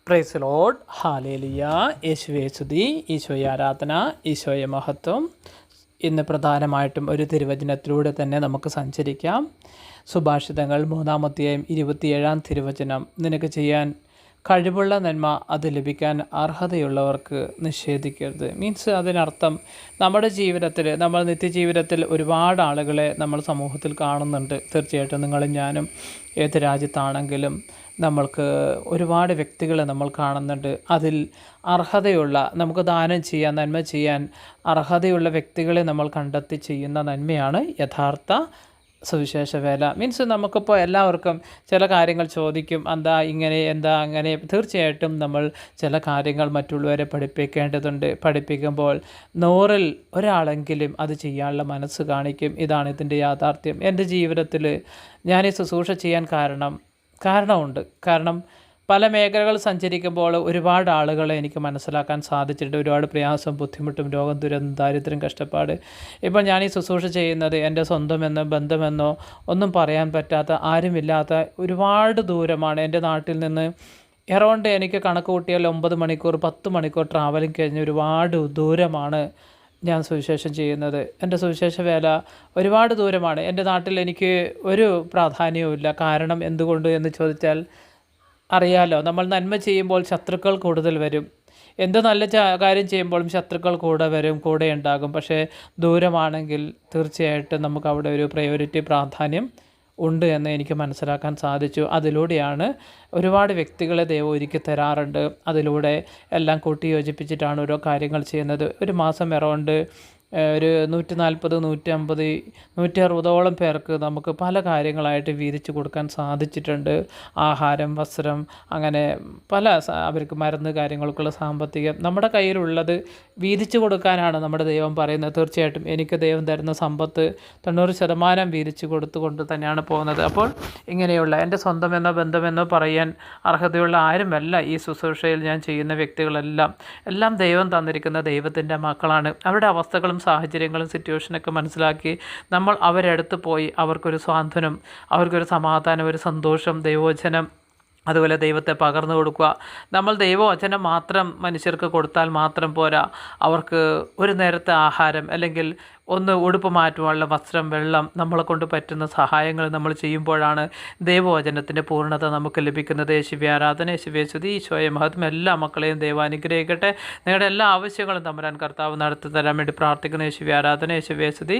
Praise Lord. Hallelujah. യേശുവേ സ്തുതി, ഈശോയെ ആരാധന, ഈശോയെ മഹത്വം. ഇന്ന് പ്രധാനമായിട്ടും ഒരു തിരുവചനത്തിലൂടെ തന്നെ നമുക്ക് സഞ്ചരിക്കാം. സുഭാഷിതങ്ങൾ 3-ാം അധ്യായം 27-ാം തിരുവചനം. നിനക്ക് ചെയ്യാൻ കഴിവുള്ള നന്മ അത് ലഭിക്കാൻ അർഹതയുള്ളവർക്ക് നിഷേധിക്കരുത്. മീൻസ് അതിനർത്ഥം നമ്മുടെ ജീവിതത്തിൽ, നമ്മൾ നിത്യജീവിതത്തിൽ ഒരുപാട് ആളുകളെ നമ്മൾ സമൂഹത്തിൽ കാണുന്നുണ്ട്. തീർച്ചയായിട്ടും നിങ്ങളും ഞാനും ഏത് രാജ്യത്താണെങ്കിലും നമ്മൾക്ക് ഒരുപാട് വ്യക്തികളെ നമ്മൾ കാണുന്നുണ്ട്. അതിൽ അർഹതയുള്ള, നമുക്ക് ദാനം ചെയ്യാൻ, നന്മ ചെയ്യാൻ അർഹതയുള്ള വ്യക്തികളെ നമ്മൾ കണ്ടെത്തി ചെയ്യുന്ന നന്മയാണ് യഥാർത്ഥ സുവിശേഷ വേല. മീൻസ് നമുക്കിപ്പോൾ എല്ലാവർക്കും ചില കാര്യങ്ങൾ ചോദിക്കും, എന്താ ഇങ്ങനെ, എന്താ അങ്ങനെ. തീർച്ചയായിട്ടും നമ്മൾ ചില കാര്യങ്ങൾ മറ്റുള്ളവരെ പഠിപ്പിക്കേണ്ടതുണ്ട്. പഠിപ്പിക്കുമ്പോൾ 100-ൽ ഒരാളെങ്കിലും അത് ചെയ്യാനുള്ള മനസ്സ് കാണിക്കും. ഇതാണ് ഇതിൻ്റെ യാഥാർത്ഥ്യം. എൻ്റെ ജീവിതത്തിൽ ഞാൻ ഈ ശുശ്രൂഷ ചെയ്യാൻ കാരണമുണ്ട്. കാരണം പല മേഖലകൾ സഞ്ചരിക്കുമ്പോൾ ഒരുപാട് ആളുകളെ എനിക്ക് മനസ്സിലാക്കാൻ സാധിച്ചിട്ടുണ്ട്. ഒരുപാട് പ്രയാസം, ബുദ്ധിമുട്ടും, രോഗം, ദുരന്തം, ദാരിദ്ര്യം, കഷ്ടപ്പാട്. ഇപ്പോൾ ഞാൻ ഈ ശുശ്രൂഷ ചെയ്യുന്നത് എൻ്റെ സ്വന്തമെന്നോ ബന്ധമെന്നോ ഒന്നും പറയാൻ പറ്റാത്ത, ആരുമില്ലാത്ത ഒരുപാട് ദൂരമാണ്. എൻ്റെ നാട്ടിൽ നിന്ന് എറൗണ്ട് എനിക്ക് കണക്ക് കൂട്ടിയാൽ 9 മണിക്കൂർ 10 മണിക്കൂർ ട്രാവലിംഗ് കഴിഞ്ഞ് ഒരുപാട് ദൂരമാണ് ഞാൻ സുവിശേഷം ചെയ്യുന്നത്. എൻ്റെ സുവിശേഷ വേല ഒരുപാട് ദൂരമാണ്. എൻ്റെ നാട്ടിൽ എനിക്ക് ഒരു പ്രാധാന്യവുമില്ല. കാരണം എന്തുകൊണ്ട് എന്ന് ചോദിച്ചാൽ അറിയാലോ, നമ്മൾ നന്മ ചെയ്യുമ്പോൾ ശത്രുക്കൾ കൂടുതൽ വരും. എന്ത് നല്ല കാര്യം ചെയ്യുമ്പോഴും ശത്രുക്കൾ കൂടെ ഉണ്ടാകും. പക്ഷേ ദൂരമാണെങ്കിൽ തീർച്ചയായിട്ടും നമുക്ക് അവിടെ ഒരു പ്രാധാന്യം ഉണ്ട് എന്ന് എനിക്ക് മനസ്സിലാക്കാൻ സാധിച്ചു. അതിലൂടെയാണ് ഒരുപാട് വ്യക്തികളെ ദൈവം ഒരുക്കി തരാറുണ്ട്. അതിലൂടെ എല്ലാം കൂട്ടി യോജിപ്പിച്ചിട്ടാണ് ഓരോ കാര്യങ്ങൾ ചെയ്യുന്നത്. ഒരു മാസം എറൗണ്ട് ഒരു 140, 150, 160ഓളം പേർക്ക് നമുക്ക് പല കാര്യങ്ങളായിട്ട് വീതിച്ചു കൊടുക്കാൻ സാധിച്ചിട്ടുണ്ട്. ആഹാരം, വസ്ത്രം, അങ്ങനെ പല അവർക്ക് മരുന്ന് കാര്യങ്ങൾക്കുള്ള സാമ്പത്തികം നമ്മുടെ കയ്യിലുള്ളത് വീതിച്ചു കൊടുക്കാനാണ് നമ്മുടെ ദൈവം പറയുന്നത്. തീർച്ചയായിട്ടും എനിക്ക് ദൈവം തരുന്ന സമ്പത്ത് 90% വീതിച്ചു കൊടുത്തുകൊണ്ട് തന്നെയാണ് പോകുന്നത്. അപ്പോൾ ഇങ്ങനെയുള്ള എൻ്റെ സ്വന്തമെന്നോ ബന്ധമെന്നോ പറയാൻ അർഹതയുള്ള ആരുമല്ല ഈ ശുശ്രൂഷയിൽ ഞാൻ ചെയ്യുന്ന എല്ലാം ദൈവം തന്നിരിക്കുന്ന ദൈവത്തിൻ്റെ മക്കളാണ്. അവരുടെ അവസ്ഥകളും സാഹചര്യങ്ങളും സിറ്റുവേഷനൊക്കെ മനസ്സിലാക്കി നമ്മൾ അവരടുത്ത് പോയി അവർക്കൊരു സ്വാന്തനം, അവർക്കൊരു സമാധാനം, ഒരു സന്തോഷം, ദൈവവചനം, അതുപോലെ ദൈവത്തെ പകർന്നു കൊടുക്കുക. നമ്മൾ ദൈവവചനം മാത്രം മനുഷ്യർക്ക് കൊടുത്താൽ മാത്രം പോരാ. അവർക്ക് ഒരു നേരത്തെ ആഹാരം, അല്ലെങ്കിൽ ഒന്ന് ഉടുപ്പ് മാറ്റുവാനുള്ള വസ്ത്രം, വെള്ളം, നമ്മളെ കൊണ്ട് പറ്റുന്ന സഹായങ്ങൾ നമ്മൾ ചെയ്യുമ്പോഴാണ് ദൈവവചനത്തിൻ്റെ പൂർണ്ണത നമുക്ക് ലഭിക്കുന്നത്. യേശുവേ ആരാധന, യേശുവേ സ്തുതി, ഈശോയെ മഹത്വം. എല്ലാ മക്കളെയും ദൈവം അനുഗ്രഹിക്കട്ടെ. നിങ്ങളുടെ എല്ലാ ആവശ്യങ്ങളും തമ്പുരാൻ കർത്താവ് നടത്തി തരാൻ വേണ്ടി പ്രാർത്ഥിക്കുന്നു. യേശുവേ ആരാധന, യേശുവേ സ്തുതി.